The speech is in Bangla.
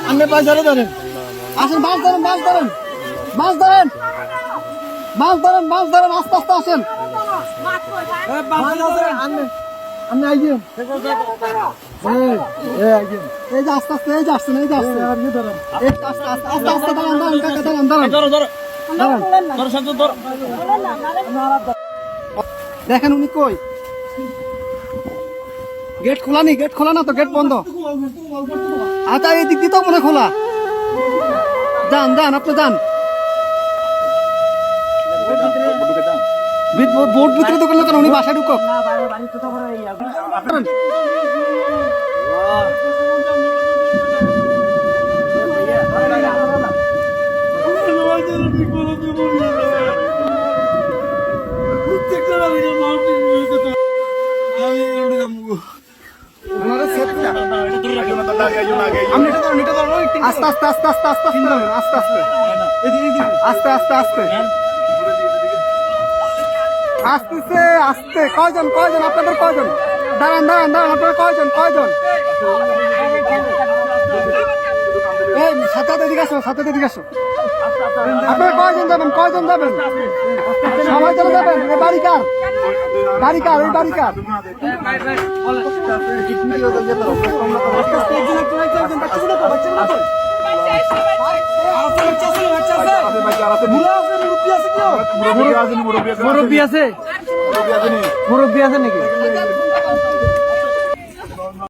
আপনি পয়সারে ধরেন আসেন মাছ ধরেন মাছ ধরেন মাছ ধরেন মাছ ধরেন মাছ ধরেন আস্তে আস্তে আসেন আপনি আইছেন এই যে আস্তে আস্তে এই যে আসছেন এই যে আসছেন আস্তে আস্তে আস্তে আস্তে দাঁড়ান দাঁড়ান কাকা দাঁড়ান দাঁড়ান দেখেন উনি কই গেট খোলা নি গেট খোলা না তো গেট বন্ধ আচ্ছা এই দিক দিয়ে তো মনে খোলা যান যান আপনি যান বোর্ড ভিতরে তো করলে কেন উনি বাসায় ঢুকো আস্তে আস্তে আস্তে আস্তে আস্তে আস্তে আস্তে আস্তে আস্তে আসতেছে আসতে কয়জন কয়জন আপনাদের কয়জন দাঁড়ান দাঁড়ান দাঁড়ান আপনারা কয়জন কয়জন এই সাথে এদিকে আসো সাথে এদিকে আসো আপনারা কয়জন যাবেন কয়জন যাবেন সবাই চলে যাবেন এই বাড়ি কার বাড়ি কার এই বাড়ি কার মুরব্বী আছে মুরব্বী আছে নাকি